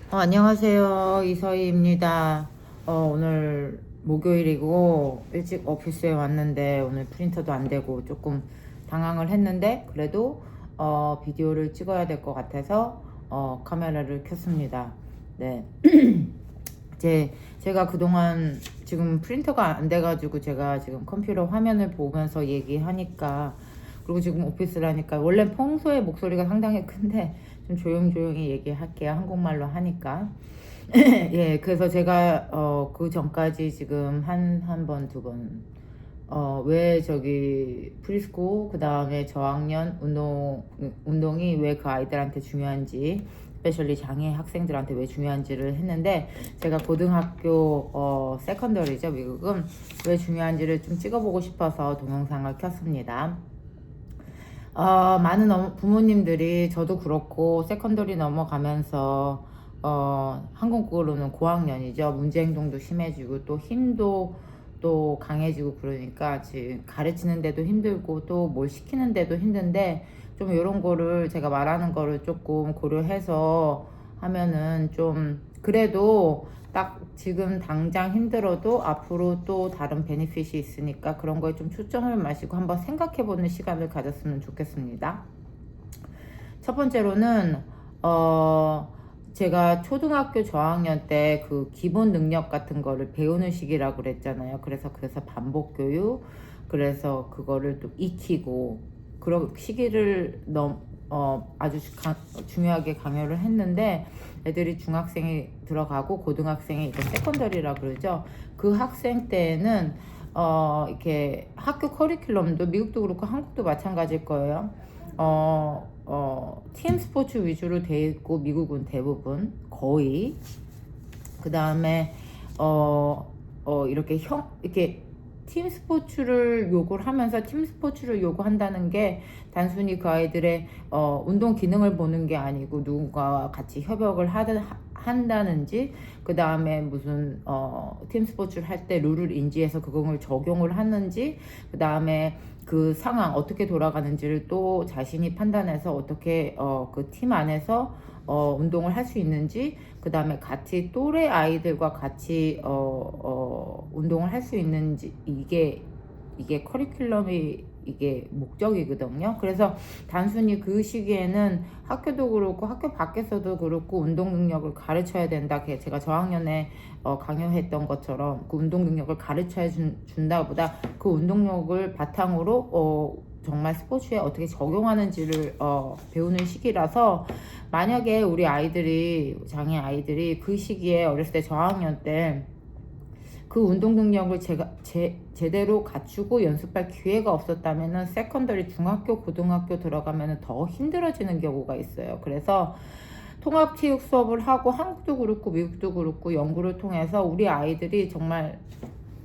안녕하세요. 이서희입니다. 오늘 목요일이고 일찍 오피스에 왔는데 오늘 프린터도 안 되고 조금 당황을 했는데 그래도 비디오를 찍어야 될 것 같아서 카메라를 켰습니다. 네. 제가 그동안 지금 프린터가 안 돼가지고 제가 지금 컴퓨터 화면을 보면서 얘기하니까, 그리고 지금 오피스라니까 원래 평소에 목소리가 상당히 큰데 좀 조용조용히 얘기할게요. 한국말로 하니까. 예, 그래서 제가 그 전까지 지금 한 번, 두 번, 왜 저기 프리스쿨 그 다음에 저학년 운동이 왜 그 아이들한테 중요한지, 스페셜리 장애 학생들한테 왜 중요한지를 했는데, 제가 고등학교 세컨더리죠, 미국은 왜 중요한지를 좀 찍어보고 싶어서 동영상을 켰습니다. 많은 부모님들이, 저도 그렇고 세컨더리 넘어가면서 한국으로는 고학년이죠. 문제 행동도 심해지고 또 힘도 또 강해지고, 그러니까 지금 가르치는데도 힘들고 또 뭘 시키는데도 힘든데, 좀 이런 거를 제가 말하는 거를 조금 고려해서 하면은 좀 그래도 딱 지금 당장 힘들어도 앞으로 또 다른 베니핏이 있으니까 그런 거에 좀 초점을 마시고 한번 생각해보는 시간을 가졌으면 좋겠습니다. 첫 번째로는 제가 초등학교 저학년 때 그 기본 능력 같은 거를 배우는 시기라고 그랬잖아요. 그래서 반복 교육, 그래서 그거를 또 익히고 그런 시기를 아주 중요하게 강요를 했는데, 애들이 중학생이 들어가고 고등학생이 이제 세컨더리라고 그러죠. 그 학생 때에는 이렇게 학교 커리큘럼도 미국도 그렇고 한국도 마찬가지일 거예요. 팀 스포츠 위주로 돼 있고, 미국은 대부분 거의. 그 다음에 이렇게 팀 스포츠를 요구를 하면서, 팀 스포츠를 요구한다는 게 단순히 그 아이들의 운동 기능을 보는 게 아니고 누군가와 같이 협업을 한다는지, 그 다음에 무슨 팀 스포츠를 할 때 룰을 인지해서 그걸 적용을 하는지, 그 다음에 그 상황 어떻게 돌아가는지를 또 자신이 판단해서 어떻게 그 팀 안에서 운동을 할 수 있는지, 그 다음에 같이 또래 아이들과 같이 운동을 할 수 있는지, 이게 커리큘럼이, 이게 목적이거든요. 그래서 단순히 그 시기에는 학교도 그렇고 학교 밖에서도 그렇고 운동 능력을 가르쳐야 된다, 제가 저학년에 강요했던 것처럼 그 운동 능력을 가르쳐 준다 보다 그 운동력을 바탕으로 정말 스포츠에 어떻게 적용하는지를 배우는 시기라서, 만약에 우리 아이들이, 장애 아이들이 그 시기에 어렸을 때 저학년 때 그 운동 능력을 제대로 갖추고 연습할 기회가 없었다면은 세컨더리, 중학교, 고등학교 들어가면은 더 힘들어지는 경우가 있어요. 그래서 통합체육 수업을 하고, 한국도 그렇고 미국도 그렇고 연구를 통해서 우리 아이들이 정말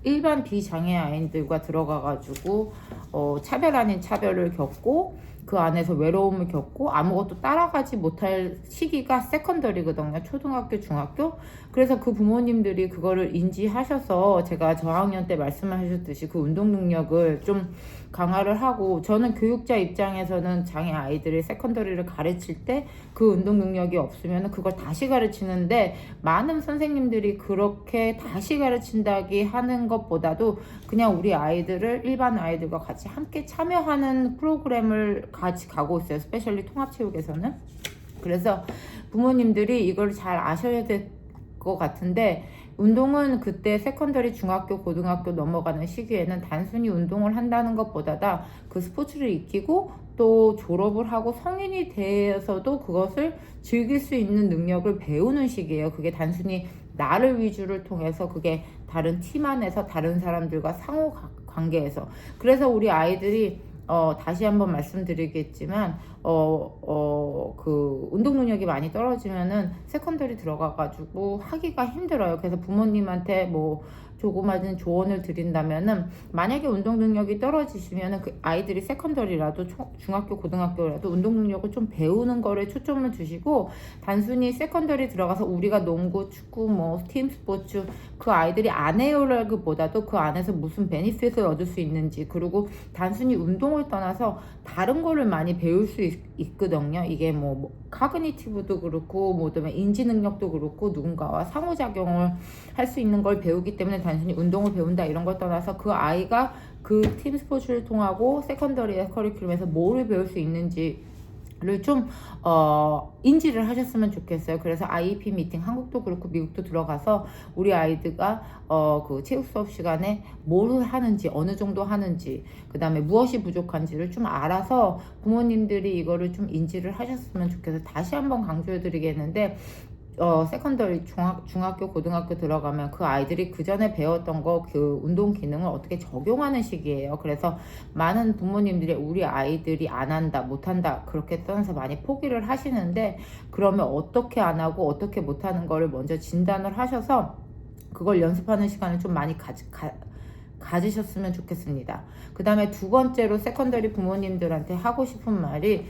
일반 비장애 아이들과 들어가가지고 차별 아닌 차별을 겪고, 그 안에서 외로움을 겪고 아무것도 따라가지 못할 시기가 세컨더리거든요. 초등학교, 중학교. 그래서 그 부모님들이 그거를 인지하셔서 제가 저학년 때 말씀하셨듯이 그 운동 능력을 좀 강화를 하고, 저는 교육자 입장에서는 장애 아이들이 세컨더리를 가르칠 때 그 운동 능력이 없으면 그걸 다시 가르치는데, 많은 선생님들이 그렇게 다시 가르친다기 하는 것보다도 그냥 우리 아이들을 일반 아이들과 같이 함께 참여하는 프로그램을 같이 가고 있어요. 스페셜리 통합체육에서는. 그래서 부모님들이 이걸 잘 아셔야 될 것 같은데, 운동은 그때 세컨더리, 중학교, 고등학교 넘어가는 시기에는 단순히 운동을 한다는 것보다다 그 스포츠를 익히고 또 졸업을 하고 성인이 되어서도 그것을 즐길 수 있는 능력을 배우는 시기예요. 그게 단순히 나를 위주를 통해서, 그게 다른 팀 안에서 다른 사람들과 상호 관계에서. 그래서 우리 아이들이 다시 한번 말씀드리겠지만, 그 운동 능력이 많이 떨어지면은 세컨더리 들어가가지고 하기가 힘들어요. 그래서 부모님한테 뭐 조그마한 조언을 드린다면은, 만약에 운동 능력이 떨어지시면은 그 아이들이 세컨더리라도 중학교, 고등학교라도 운동 능력을 좀 배우는 거를 초점을 주시고, 단순히 세컨더리 들어가서 우리가 농구, 축구, 뭐 팀 스포츠 그 아이들이 안 해요라기보다도 그 안에서 무슨 베니핏을 얻을 수 있는지, 그리고 단순히 운동을 떠나서 다른 거를 많이 배울 수 있거든요. 이게 뭐 카그니티브도 그렇고 뭐 그다음에 인지 능력도 그렇고 누군가와 상호작용을 할 수 있는 걸 배우기 때문에 단순히 운동을 배운다 이런 걸 떠나서 그 아이가 그 팀 스포츠를 통하고 세컨더리 커리큘럼에서 뭐를 배울 수 있는지 를 좀 인지를 하셨으면 좋겠어요. 그래서 IEP 미팅 한국도 그렇고 미국도 들어가서 우리 아이들가 그 체육 수업 시간에 뭘 하는지 어느 정도 하는지 그 다음에 무엇이 부족한지를 좀 알아서 부모님들이 이거를 좀 인지를 하셨으면 좋겠어요. 다시 한번 강조해 드리겠는데 세컨더리 중학교 고등학교 들어가면 그 아이들이 그 전에 배웠던 거 그 운동 기능을 어떻게 적용하는 시기예요. 그래서 많은 부모님들이 우리 아이들이 안 한다 못한다 그렇게 떠나서 많이 포기를 하시는데 그러면 어떻게 안 하고 어떻게 못하는 거를 먼저 진단을 하셔서 그걸 연습하는 시간을 좀 많이 가지셨으면 좋겠습니다. 그 다음에 두 번째로 세컨더리 부모님들한테 하고 싶은 말이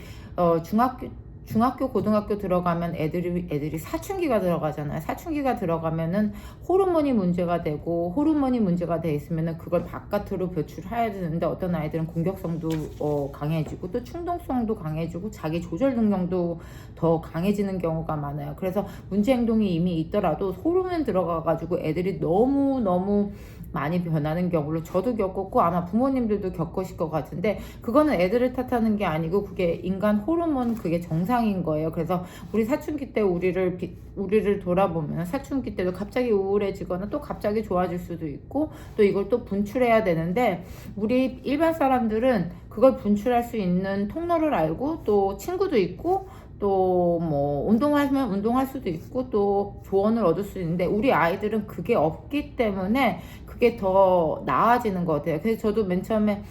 중학교, 고등학교 들어가면 애들이 사춘기가 들어가잖아요. 사춘기가 들어가면은 호르몬이 문제가 되고 호르몬이 문제가 돼 있으면은 그걸 바깥으로 배출해야 되는데 어떤 아이들은 공격성도 강해지고 또 충동성도 강해지고 자기 조절 능력도 더 강해지는 경우가 많아요. 그래서 문제 행동이 이미 있더라도 호르몬 들어가가지고 애들이 너무 많이 변하는 경우를 저도 겪었고 아마 부모님들도 겪으실 것 같은데 그거는 애들을 탓하는 게 아니고 그게 인간 호르몬 그게 정상인 거예요. 그래서 우리 사춘기 때 우리를 돌아보면 사춘기 때도 갑자기 우울해지거나 또 갑자기 좋아질 수도 있고 또 이걸 또 분출해야 되는데 우리 일반 사람들은 그걸 분출할 수 있는 통로를 알고 또 친구도 있고 또 뭐 운동하면 운동할 수도 있고 또 조언을 얻을 수 있는데 우리 아이들은 그게 없기 때문에 그게 더 나아지는 것 같아요. 그래서 저도 맨 처음에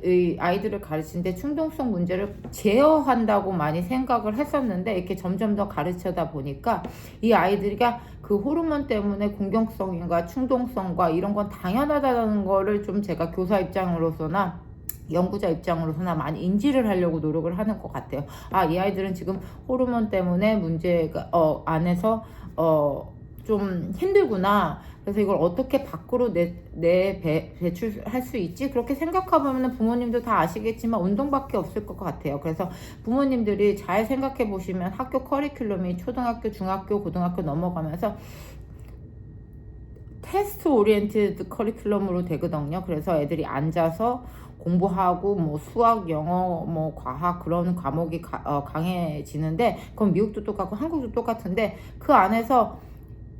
이 아이들을 가르치는데 충동성 문제를 제어한다고 많이 생각을 했었는데 이렇게 점점 더 가르쳐다 보니까 이 아이들이가 그 호르몬 때문에 공격성과 충동성과 이런 건 당연하다는 거를 좀 제가 교사 입장으로서나 연구자 입장으로서나 많이 인지를 하려고 노력을 하는 것 같아요. 이 아이들은 지금 호르몬 때문에 문제가 안에서 좀 힘들구나. 그래서 이걸 어떻게 밖으로 배출할 수 있지? 그렇게 생각해보면 부모님도 다 아시겠지만 운동밖에 없을 것 같아요. 그래서 부모님들이 잘 생각해 보시면 학교 커리큘럼이 초등학교, 중학교, 고등학교 넘어가면서 테스트 오리엔티드 커리큘럼으로 되거든요. 그래서 애들이 앉아서 공부하고 뭐 수학, 영어, 뭐 과학 그런 과목이 강해지는데 그건 미국도 똑같고 한국도 똑같은데 그 안에서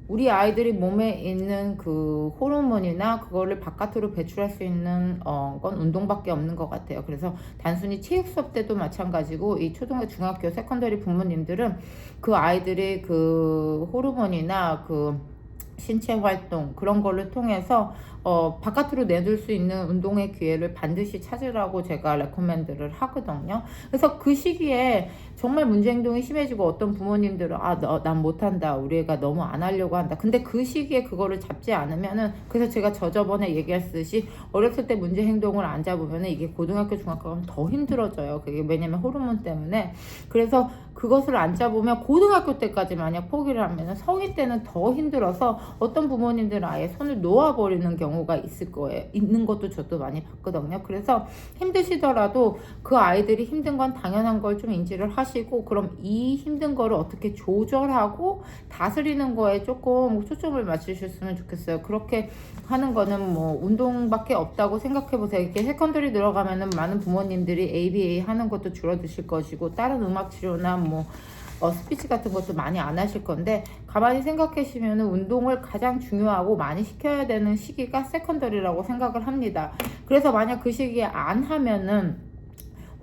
우리 아이들이 몸에 있는 그 호르몬이나 그거를 바깥으로 배출할 수 있는 건 운동밖에 없는 것 같아요. 그래서 단순히 체육 수업 때도 마찬가지고 이 초등학교, 중학교, 세컨더리 부모님들은 그 아이들이 그 호르몬이나 그 신체 활동 그런 거를 통해서 바깥으로 내줄 수 있는 운동의 기회를 반드시 찾으라고 제가 레코멘드를 하거든요. 그래서 그 시기에 정말 문제 행동이 심해지고 어떤 부모님들은 난 못한다 우리 애가 너무 안 하려고 한다 근데 그 시기에 그거를 잡지 않으면은 그래서 제가 저번에 얘기했듯이 어렸을 때 문제 행동을 안 잡으면은 이게 고등학교 중학교 가면 더 힘들어져요. 그게 왜냐면 호르몬 때문에. 그래서 그것을 안 잡으면 고등학교 때까지 만약 포기를 하면은 성인 때는 더 힘들어서 어떤 부모님들은 아예 손을 놓아버리는 경우가 있을 거예요. 있는 것도 저도 많이 봤거든요. 그래서 힘드시더라도 그 아이들이 힘든 건 당연한 걸 좀 인지를 하시고 그럼 이 힘든 거를 어떻게 조절하고 다스리는 거에 조금 초점을 맞추셨으면 좋겠어요. 그렇게 하는 거는 뭐 운동밖에 없다고 생각해 보세요. 이렇게 세컨더리 들어가면은 많은 부모님들이 ABA 하는 것도 줄어드실 것이고 다른 음악 치료나 뭐 스피치 같은 것도 많이 안 하실 건데 가만히 생각하시면 운동을 가장 중요하고 많이 시켜야 되는 시기가 세컨더리라고 생각을 합니다. 그래서 만약 그 시기에 안 하면은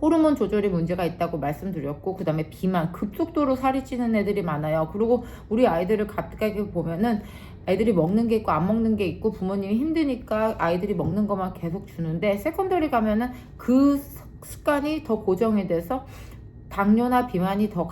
호르몬 조절에 문제가 있다고 말씀드렸고 그 다음에 비만 급속도로 살이 찌는 애들이 많아요. 그리고 우리 아이들을 가깝게 보면은 애들이 먹는 게 있고 안 먹는 게 있고 부모님이 힘드니까 아이들이 먹는 것만 계속 주는데 세컨더리 가면은 그 습관이 더 고정이 돼서 당뇨나 비만이 더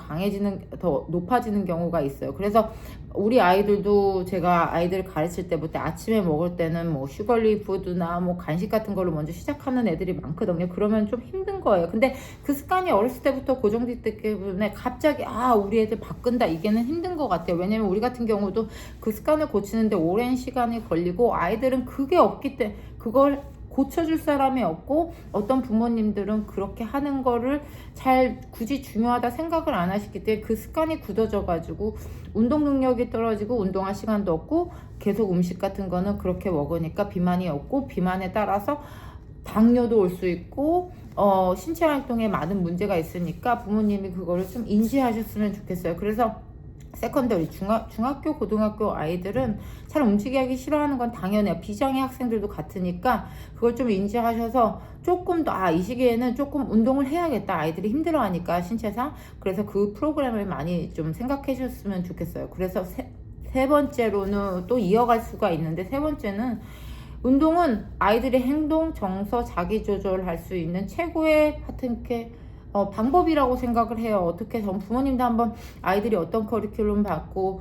높아지는 경우가 있어요. 그래서 우리 아이들도 제가 아이들 가르칠 때부터 아침에 먹을 때는 뭐 슈거리 푸드나 뭐 간식 같은 걸로 먼저 시작하는 애들이 많거든요. 그러면 좀 힘든 거예요. 근데 그 습관이 어렸을 때부터 고정됐기 때문에 갑자기 우리 애들 바꾼다 이게는 힘든 것 같아요. 왜냐면 우리 같은 경우도 그 습관을 고치는데 오랜 시간이 걸리고 아이들은 그게 없기 때문에 그걸 고쳐줄 사람이 없고, 어떤 부모님들은 그렇게 하는 거를 잘 굳이 중요하다 생각을 안 하시기 때문에 그 습관이 굳어져 가지고 운동 능력이 떨어지고 운동할 시간도 없고 계속 음식 같은 거는 그렇게 먹으니까 비만이 없고, 비만에 따라서 당뇨도 올 수 있고 신체 활동에 많은 문제가 있으니까 부모님이 그거를 좀 인지하셨으면 좋겠어요. 그래서 세컨더리 중학교 고등학교 아이들은 잘 움직이기 싫어하는 건 당연해요. 비장애 학생들도 같으니까 그걸 좀 인지하셔서 조금 더 이 시기에는 조금 운동을 해야겠다, 아이들이 힘들어하니까 신체상. 그래서 그 프로그램을 많이 좀 생각해 주셨으면 좋겠어요. 그래서 세 번째로는 또 이어갈 수가 있는데, 세 번째는 운동은 아이들의 행동, 정서, 자기 조절할 수 있는 최고의 하여튼 방법이라고 생각을 해요. 어떻게 전 부모님도 한번 아이들이 어떤 커리큘럼 받고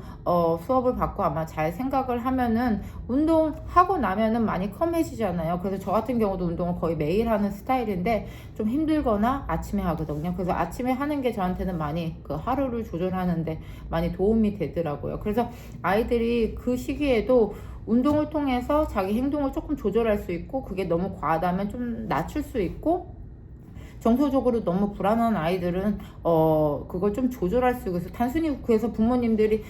수업을 받고 아마 잘 생각을 하면은 운동하고 나면은 많이 컴해지잖아요. 그래서 저 같은 경우도 운동을 거의 매일 하는 스타일인데 좀 힘들거나 아침에 하거든요. 그래서 아침에 하는 게 저한테는 많이 그 하루를 조절하는데 많이 도움이 되더라고요. 그래서 아이들이 그 시기에도 운동을 통해서 자기 행동을 조금 조절할 수 있고, 그게 너무 과하다면 좀 낮출 수 있고, 정서적으로 너무 불안한 아이들은 그걸 좀 조절할 수 있어서, 단순히 그래서 부모님들이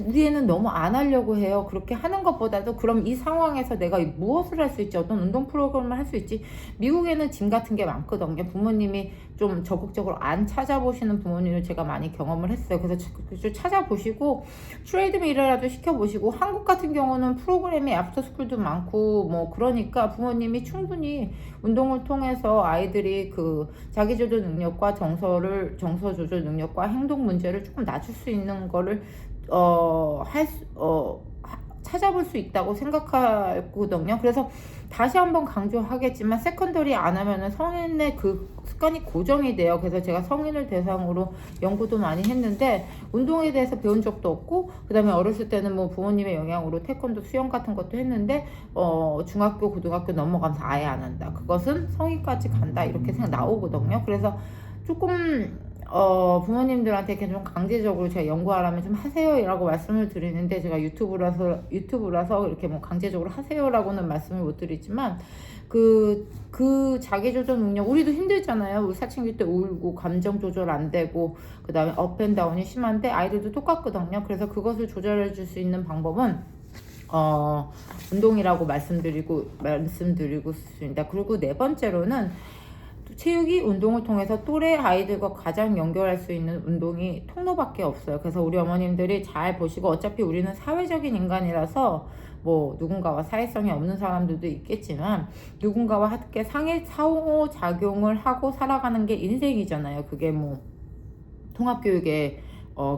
우리 애는 너무 안 하려고 해요. 그렇게 하는 것보다도 그럼 이 상황에서 내가 무엇을 할 수 있지, 어떤 운동 프로그램을 할 수 있지. 미국에는 짐 같은 게 많거든요. 부모님이 좀 적극적으로 안 찾아보시는 부모님을 제가 많이 경험을 했어요. 그래서 찾아보시고 트레이드밀이라도 시켜보시고, 한국 같은 경우는 프로그램이 애프터스쿨도 많고 뭐 그러니까 부모님이 충분히 운동을 통해서 아이들이 그 자기조절 능력과 정서 조절 능력과 행동 문제를 조금 낮출 수 있는 거를 찾아볼 수 있다고 생각하거든요. 그래서 다시 한번 강조하겠지만 세컨더리 안 하면은 성인의 그 습관이 고정이 돼요. 그래서 제가 성인을 대상으로 연구도 많이 했는데 운동에 대해서 배운 적도 없고, 그 다음에 어렸을 때는 뭐 부모님의 영향으로 태권도, 수영 같은 것도 했는데 중학교 고등학교 넘어가면서 아예 안 한다, 그것은 성인까지 간다, 이렇게 생각 나오거든요. 그래서 조금 부모님들한테 이렇게 좀 강제적으로 제가 연구하라면 좀 하세요라고 말씀을 드리는데, 제가 유튜브라서 이렇게 뭐 강제적으로 하세요라고는 말씀을 못 드리지만, 그 자기조절 능력, 우리도 힘들잖아요. 우리 사춘기 때 울고 감정 조절 안 되고 그 다음에 업앤다운이 심한데 아이들도 똑같거든요. 그래서 그것을 조절해 줄 수 있는 방법은 운동이라고 말씀드리고 있습니다. 그리고 네 번째로는 체육이 운동을 통해서 또래 아이들과 가장 연결할 수 있는 운동이 통로밖에 없어요. 그래서 우리 어머님들이 잘 보시고, 어차피 우리는 사회적인 인간이라서 뭐 누군가와 사회성이 없는 사람들도 있겠지만 누군가와 함께 상호작용을 하고 살아가는 게 인생이잖아요. 그게 뭐 통합교육의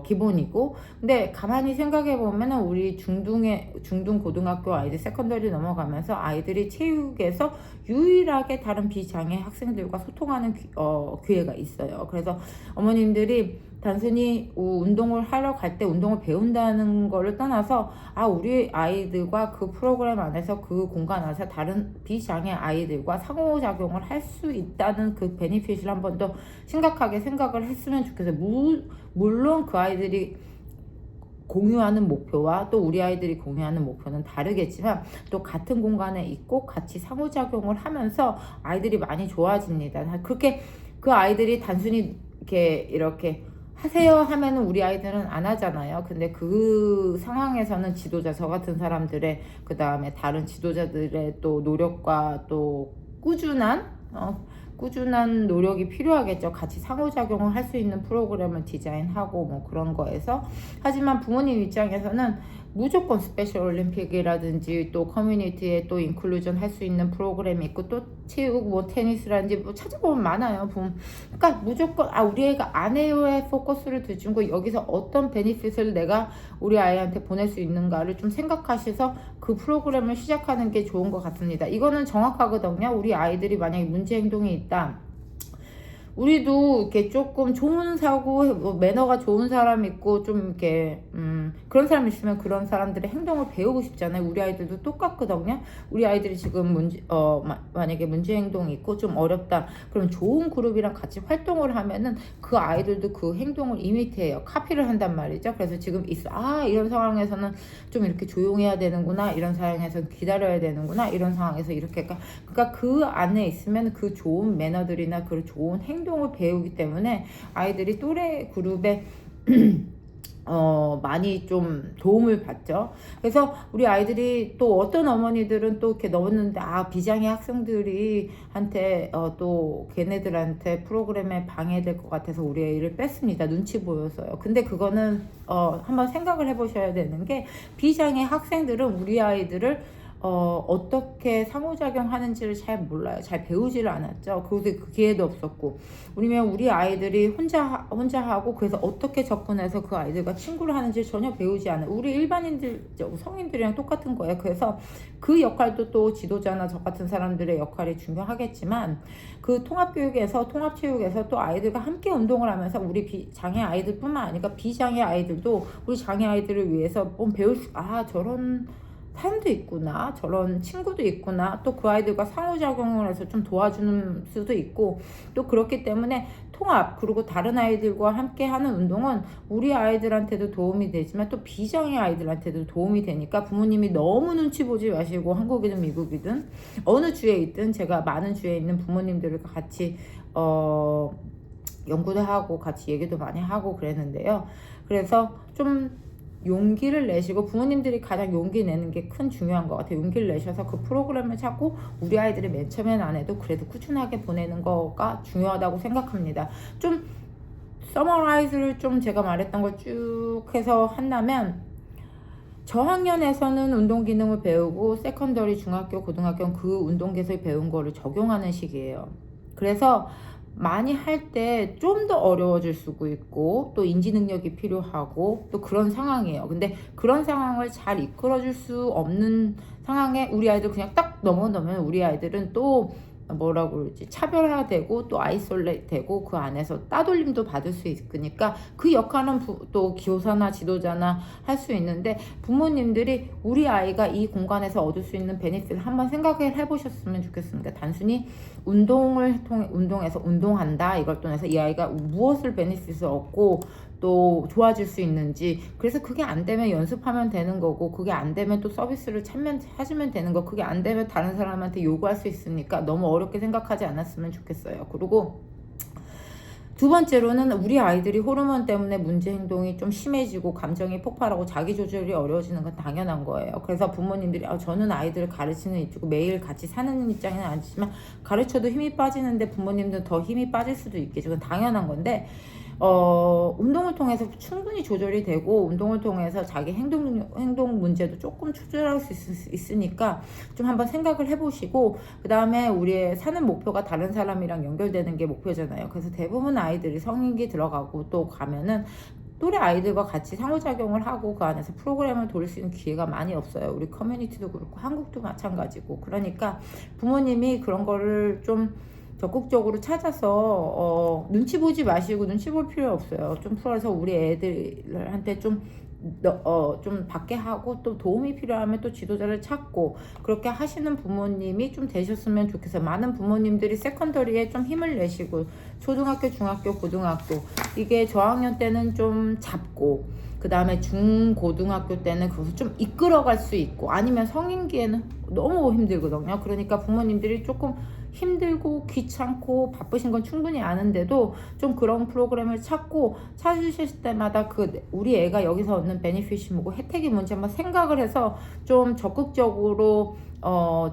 기본이고. 근데 가만히 생각해 보면은 우리 중등 고등학교 아이들 세컨더리 넘어가면서 아이들이 체육에서 유일하게 다른 비장애 학생들과 소통하는 기회가 있어요. 그래서 어머님들이 단순히 운동을 하러 갈 때 운동을 배운다는 거를 떠나서 우리 아이들과 그 프로그램 안에서 그 공간 안에서 다른 비장애 아이들과 상호작용을 할 수 있다는 그 베니핏을 한 번 더 심각하게 생각을 했으면 좋겠어요. 물론 그 아이들이 공유하는 목표와 또 우리 아이들이 공유하는 목표는 다르겠지만 또 같은 공간에 있고 같이 상호작용을 하면서 아이들이 많이 좋아집니다. 그렇게 그 아이들이 단순히 이렇게 하세요 하면은 우리 아이들은 안 하잖아요. 근데 그 상황에서는 지도자, 저 같은 사람들의, 그 다음에 다른 지도자들의 또 노력과 또 꾸준한 노력이 필요하겠죠. 같이 상호작용을 할 수 있는 프로그램을 디자인하고 뭐 그런 거에서. 하지만 부모님 입장에서는 무조건 스페셜 올림픽이라든지 또 커뮤니티에 또 인클루전 할 수 있는 프로그램이 있고, 또 체육, 뭐 테니스라든지 뭐 찾아보면 많아요. 그러니까 무조건 우리 애가 안 해요에 포커스를 두고 여기서 어떤 베니핏을 내가 우리 아이한테 보낼 수 있는가를 좀 생각하셔서 그 프로그램을 시작하는 게 좋은 것 같습니다. 이거는 정확하거든요. 우리 아이들이 만약에 문제 행동이 있다, 우리도 이렇게 조금 좋은 사고, 뭐 매너가 좋은 사람 있고, 좀 이렇게, 그런 사람 있으면 그런 사람들의 행동을 배우고 싶잖아요. 우리 아이들도 똑같거든요. 우리 아이들이 지금 만약에 문제 행동이 있고 좀 어렵다. 그럼 좋은 그룹이랑 같이 활동을 하면은 그 아이들도 그 행동을 이미트해요. 카피를 한단 말이죠. 그래서 지금 이런 상황에서는 좀 이렇게 조용해야 되는구나. 이런 상황에서는 기다려야 되는구나. 이런 상황에서 이렇게. 그러니까 그 안에 있으면 그 좋은 매너들이나 그 좋은 행동을 배우기 때문에 아이들이 또래 그룹에 많이 좀 도움을 받죠. 그래서 우리 아이들이 또 어떤 어머니들은 또 이렇게 넣었는데, 비장의 학생들이 또 걔네들한테 프로그램에 방해될 것 같아서 우리 애를 뺐습니다. 눈치 보여서요. 근데 그거는 한번 생각을 해보셔야 되는 게, 비장의 학생들은 우리 아이들을 어떻게 상호작용하는지를 잘 몰라요. 잘 배우지를 않았죠. 그래서 그 기회도 없었고, 우리 아이들이 혼자 하고, 그래서 어떻게 접근해서 그 아이들과 친구를 하는지 전혀 배우지 않아요. 우리 일반인들, 성인들이랑 똑같은 거예요. 그래서 그 역할도 또 지도자나 저 같은 사람들의 역할이 중요하겠지만, 그 통합체육에서 또 아이들과 함께 운동을 하면서 우리 장애 아이들뿐만 아니라 비장애 아이들도 우리 장애 아이들을 위해서 저런 사람도 있구나, 저런 친구도 있구나, 또 그 아이들과 상호작용을 해서 좀 도와주는 수도 있고, 또 그렇기 때문에 그리고 다른 아이들과 함께 하는 운동은 우리 아이들한테도 도움이 되지만 또 비장애 아이들한테도 도움이 되니까, 부모님이 너무 눈치 보지 마시고, 한국이든 미국이든 어느 주에 있든, 제가 많은 주에 있는 부모님들과 같이 연구도 하고 같이 얘기도 많이 하고 그랬는데요. 그래서 좀 용기를 내시고, 부모님들이 가장 용기 내는 게 중요한 것 같아요. 용기를 내셔서 그 프로그램을 찾고, 우리 아이들이 맨 처음엔 안 해도 그래도 꾸준하게 보내는 거가 중요하다고 생각합니다. 좀 서머라이즈를 좀 제가 말했던 걸 쭉 해서 한다면, 저학년에서는 운동 기능을 배우고, 세컨더리, 중학교, 고등학교는 그 운동계에서 배운 거를 적용하는 시기예요. 그래서 많이 할 때 좀 더 어려워질 수도 있고, 또 인지 능력이 필요하고, 또 그런 상황이에요. 근데 그런 상황을 잘 이끌어줄 수 없는 상황에 우리 아이들 그냥 딱 넘어놓으면, 우리 아이들은 또 뭐라고 그러지, 차별화되고 또 아이솔레이트 되고, 그 안에서 따돌림도 받을 수 있으니까, 그 역할은 또 교사나 지도자나 할 수 있는데, 부모님들이 우리 아이가 이 공간에서 얻을 수 있는 베네핏을 한번 생각을 해보셨으면 좋겠습니다. 단순히 운동에서 운동한다 이걸 통해서 이 아이가 무엇을 베네핏을 얻고 또 좋아질 수 있는지, 그래서 그게 안 되면 연습하면 되는 거고, 그게 안 되면 또 서비스를 찾으면 되는 거, 그게 안 되면 다른 사람한테 요구할 수 있으니까 너무 어렵게 생각하지 않았으면 좋겠어요. 그리고 두 번째로는, 우리 아이들이 호르몬 때문에 문제 행동이 좀 심해지고 감정이 폭발하고 자기 조절이 어려워지는 건 당연한 거예요. 그래서 부모님들이 저는 아이들을 가르치는 입장이고 매일 같이 사는 입장은 아니지만, 가르쳐도 힘이 빠지는데 부모님들은 더 힘이 빠질 수도 있겠죠. 그건 당연한 건데, 운동을 통해서 충분히 조절이 되고, 운동을 통해서 자기 행동 문제도 조금 조절할 수 있으니까 좀 한번 생각을 해보시고, 그 다음에 우리의 사는 목표가 다른 사람이랑 연결되는 게 목표잖아요. 그래서 대부분 아이들이 성인기 들어가고 또 가면은 또래 아이들과 같이 상호작용을 하고 그 안에서 프로그램을 돌릴 수 있는 기회가 많이 없어요. 우리 커뮤니티도 그렇고 한국도 마찬가지고. 그러니까 부모님이 그런 거를 좀 적극적으로 찾아서 눈치 보지 마시고, 눈치 볼 필요 없어요. 좀 풀어서 우리 애들한테 좀 받게 하고, 또 도움이 필요하면 또 지도자를 찾고, 그렇게 하시는 부모님이 좀 되셨으면 좋겠어요. 많은 부모님들이 세컨더리에 좀 힘을 내시고, 초등학교, 중학교, 고등학교, 이게 저학년 때는 좀 잡고, 그 다음에 중고등학교 때는 그것을 좀 이끌어갈 수 있고, 아니면 성인기에는 너무 힘들거든요. 그러니까 부모님들이 조금 힘들고 귀찮고 바쁘신 건 충분히 아는데도 좀 그런 프로그램을 찾으실 때마다 우리 애가 여기서 얻는 베니핏이 뭐고 혜택이 뭔지 한번 생각을 해서 좀 적극적으로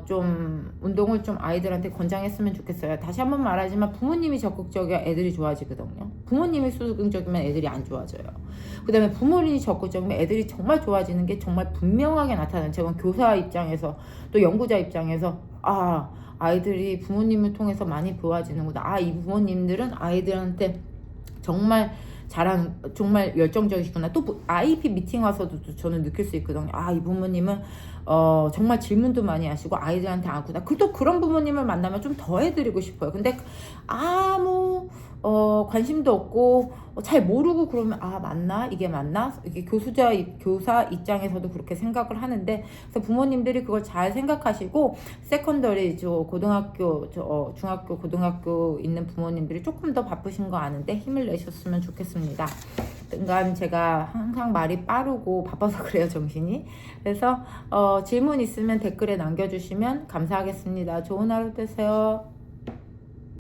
좀 운동을 좀 아이들한테 권장했으면 좋겠어요. 다시 한번 말하지만, 부모님이 적극적이야 애들이 좋아지거든요. 부모님이 수긍적이면 애들이 안 좋아져요. 그 다음에 부모님이 적극적이면 애들이 정말 좋아지는 게 정말 분명하게 나타나요. 제가 교사 입장에서 또 연구자 입장에서 아이들이 부모님을 통해서 많이 좋아지는구나. 이 부모님들은 아이들한테 정말 정말 열정적이시구나. 또 IEP 미팅 와서도 저는 느낄 수 있거든요. 이 부모님은 정말 질문도 많이 하시고 아이들한테 아구나. 또 그런 부모님을 만나면 좀 더 해드리고 싶어요. 근데 아무 관심도 없고 잘 모르고 그러면 아 맞나 이게 맞나 이게 교사 입장에서도 그렇게 생각을 하는데 그래서 부모님들이 그걸 잘 생각하시고 세컨더리 고등학교 중학교 고등학교 있는 부모님들이 조금 더 바쁘신 거 아는데 힘을 내셨으면 좋겠습니다. 그러니까 제가 항상 말이 빠르고 바빠서 그래요, 정신이. 그래서 질문 있으면 댓글에 남겨주시면 감사하겠습니다. 좋은 하루 되세요.